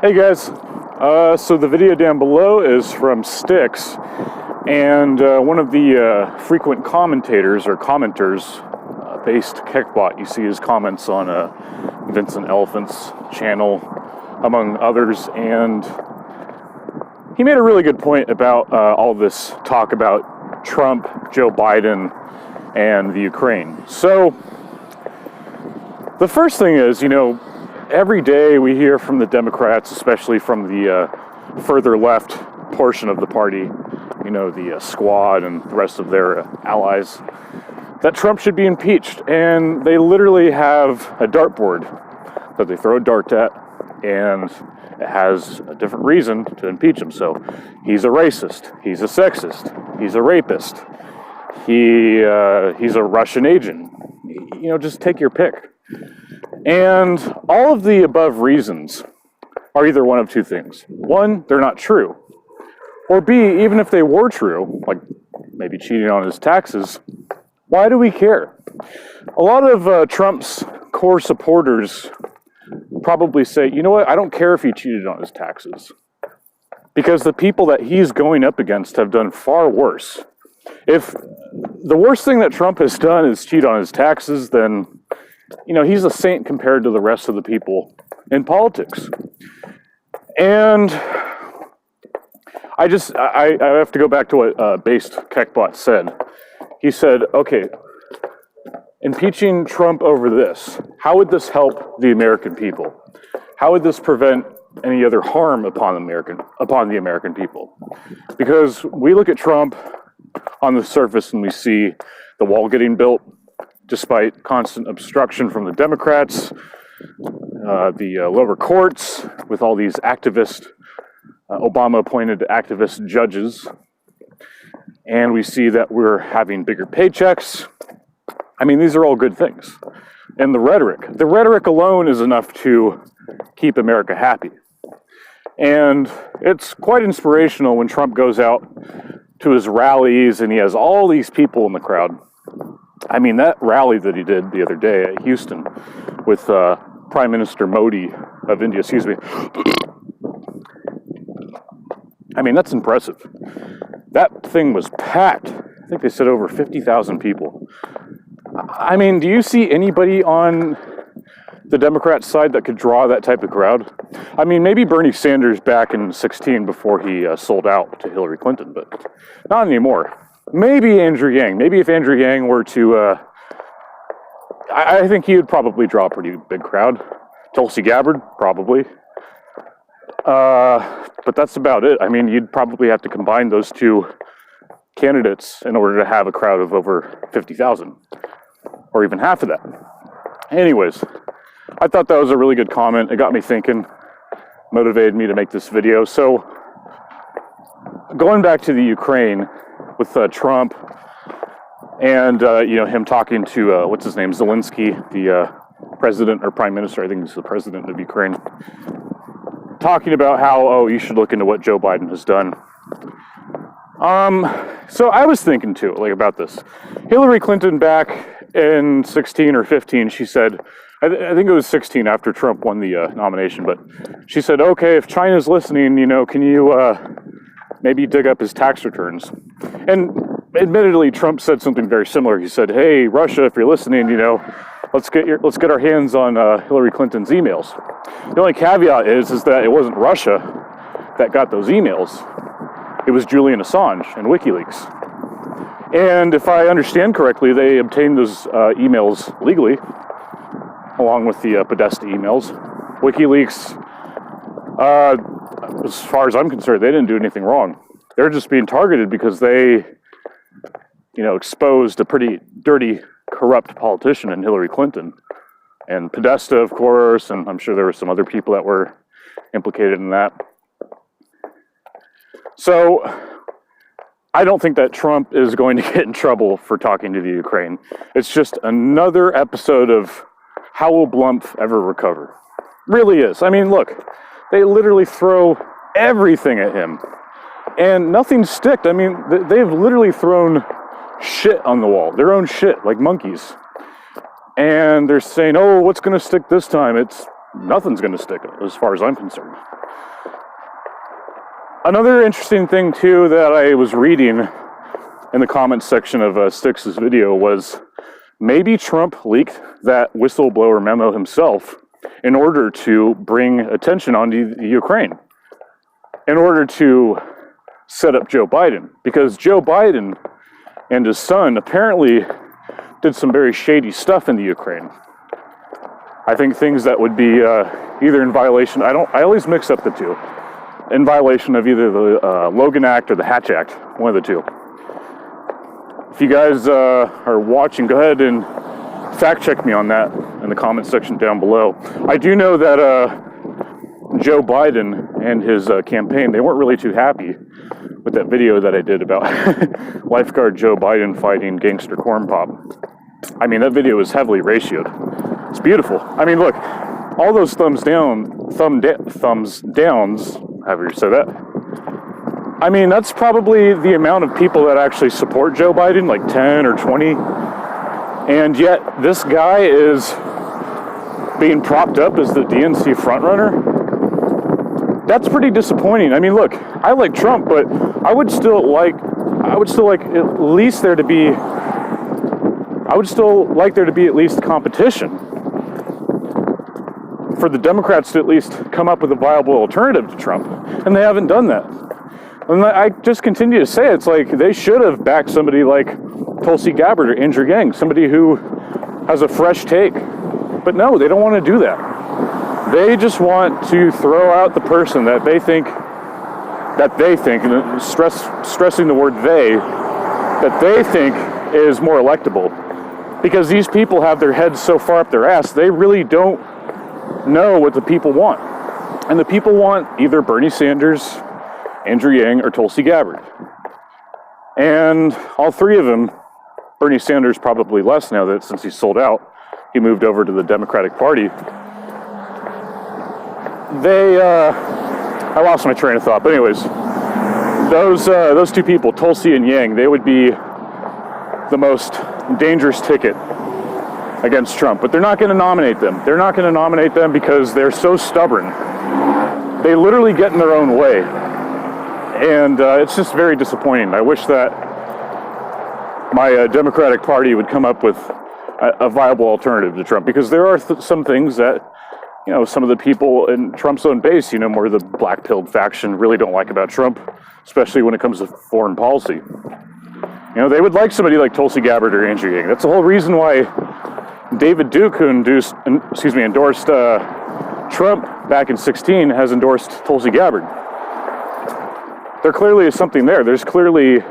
Hey guys, so the video down below is from Styx, and one of the frequent commentators or commenters based Kekbot, you see his comments on Vincent Elephant's channel, among others, and he made a really good point about all this talk about Trump, Joe Biden, and the Ukraine. So, the first thing is, every day we hear from the Democrats, especially from the further left portion of the party, the squad and the rest of their allies, that Trump should be impeached. And they literally have a dartboard that they throw a dart at, and it has a different reason to impeach him. So he's a racist, he's a sexist, he's a rapist, he's a Russian agent. Just take your pick. And all of the above reasons are either one of two things. One, they're not true. Or B, even if they were true, like maybe cheating on his taxes, why do we care? A lot of Trump's core supporters probably say, you know what, I don't care if he cheated on his taxes. Because the people that he's going up against have done far worse. If the worst thing that Trump has done is cheat on his taxes, then he's a saint compared to the rest of the people in politics. And I have to go back to what Based Kekbot said. He said, okay, impeaching Trump over this, how would this help the American people? How would this prevent any other harm upon the American people? Because we look at Trump on the surface and we see the wall getting built, despite constant obstruction from the Democrats, the lower courts, with all these activist, Obama-appointed activist judges. And we see that we're having bigger paychecks. I mean, these are all good things. And the rhetoric alone is enough to keep America happy. And it's quite inspirational when Trump goes out to his rallies and he has all these people in the crowd. I mean, that rally that he did the other day at Houston with Prime Minister Modi of India, I mean, that's impressive. That thing was packed. I think they said over 50,000 people. I mean, do you see anybody on the Democrat side that could draw that type of crowd? I mean, maybe Bernie Sanders back in 2016 before he sold out to Hillary Clinton, but not anymore. Maybe Andrew Yang. Maybe if Andrew Yang were to, I think he would probably draw a pretty big crowd. Tulsi Gabbard, probably. But that's about it. I mean, you'd probably have to combine those two candidates in order to have a crowd of over 50,000, or even half of that. Anyways, I thought that was a really good comment. It got me thinking, motivated me to make this video. So, going back to the Ukraine, with Trump and, him talking to, what's his name, Zelensky, the president or prime minister, I think he's the president of Ukraine, talking about how, you should look into what Joe Biden has done. So I was thinking too, about this. Hillary Clinton back in 2016 or 2015, she said, I think it was 2016 after Trump won the nomination, but she said, okay, if China's listening, can you, maybe dig up his tax returns. And admittedly, Trump said something very similar. He said, hey, Russia, if you're listening, let's get our hands on Hillary Clinton's emails. The only caveat is that it wasn't Russia that got those emails. It was Julian Assange and WikiLeaks. And if I understand correctly, they obtained those emails legally, along with the Podesta emails. WikiLeaks, as far as I'm concerned, they didn't do anything wrong. They're just being targeted because they, exposed a pretty dirty, corrupt politician in Hillary Clinton. And Podesta, of course, and I'm sure there were some other people that were implicated in that. So, I don't think that Trump is going to get in trouble for talking to the Ukraine. It's just another episode of how will Blumph ever recover? Really is. I mean, look, they literally throw everything at him, and nothing sticked. I mean, they've literally thrown shit on the wall, their own shit, like monkeys. And they're saying, oh, what's going to stick this time? It's nothing's going to stick as far as I'm concerned. Another interesting thing too that I was reading in the comments section of Styx's video was maybe Trump leaked that whistleblower memo himself in order to bring attention onto the Ukraine, in order to set up Joe Biden, because Joe Biden and his son apparently did some very shady stuff in the Ukraine. I think things that would be either in violation, I always mix up the two, in violation of either the Logan Act or the Hatch Act, one of the two. If you guys are watching, go ahead and fact check me on that in the comment section down below. I do know that Joe Biden and his campaign, they weren't really too happy with that video that I did about lifeguard Joe Biden fighting gangster corn pop. I mean, that video is heavily ratioed. It's beautiful. I mean, look, all those thumbs downs, however you say that. I mean, that's probably the amount of people that actually support Joe Biden, like 10 or 20. And yet, this guy is being propped up as the DNC frontrunner. That's pretty disappointing. I mean, look, I like Trump, but I would still like at least there to be, at least competition for the Democrats to at least come up with a viable alternative to Trump, and they haven't done that. And I just continue to say, it's like they should have backed somebody like Tulsi Gabbard or Andrew Yang, somebody who has a fresh take. But no, they don't want to do that. They just want to throw out the person that they think, and stressing the word they, that they think is more electable. Because these people have their heads so far up their ass, they really don't know what the people want. And the people want either Bernie Sanders, Andrew Yang, or Tulsi Gabbard. And all three of them, Bernie Sanders probably less now that since he's sold out, he moved over to the Democratic Party. I lost my train of thought, but anyways, those two people, Tulsi and Yang, they would be the most dangerous ticket against Trump, but they're not going to nominate them. They're not going to nominate them because they're so stubborn. They literally get in their own way, and it's just very disappointing. I wish that my Democratic Party would come up with a viable alternative to Trump, because there are some things that, you know, some of the people in Trump's own base, you know, more of the black-pilled faction really don't like about Trump, especially when it comes to foreign policy. You know, they would like somebody like Tulsi Gabbard or Andrew Yang. That's the whole reason why David Duke, who endorsed Trump back in 2016, has endorsed Tulsi Gabbard. There clearly is something there. There's clearly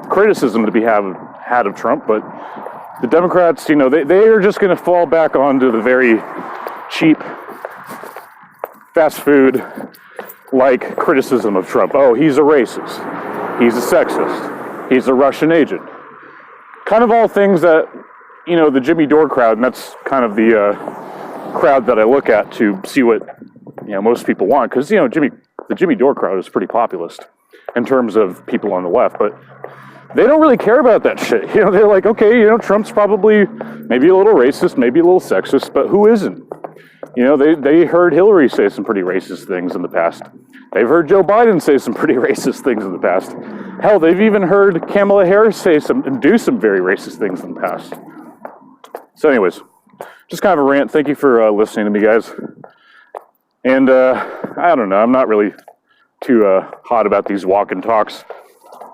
criticism to be had of Trump, but the Democrats, you know, they are just going to fall back onto the very cheap fast food like criticism of Trump. Oh, he's a racist. He's a sexist. He's a Russian agent. Kind of all things that, you know, the Jimmy Dore crowd, and that's kind of the crowd that I look at to see what, you know, most people want. Because, you know, the Jimmy Dore crowd is pretty populist in terms of people on the left, but they don't really care about that shit. You know, they're like, okay, you know, Trump's probably maybe a little racist, maybe a little sexist, but who isn't? You know, they heard Hillary say some pretty racist things in the past. They've heard Joe Biden say some pretty racist things in the past. Hell, they've even heard Kamala Harris do some very racist things in the past. So anyways, just kind of a rant. Thank you for listening to me, guys. And I don't know, I'm not really too hot about these walk and talks.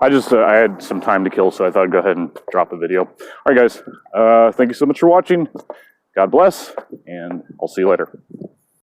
I had some time to kill, so I thought I'd go ahead and drop a video. All right, guys, thank you so much for watching. God bless, and I'll see you later.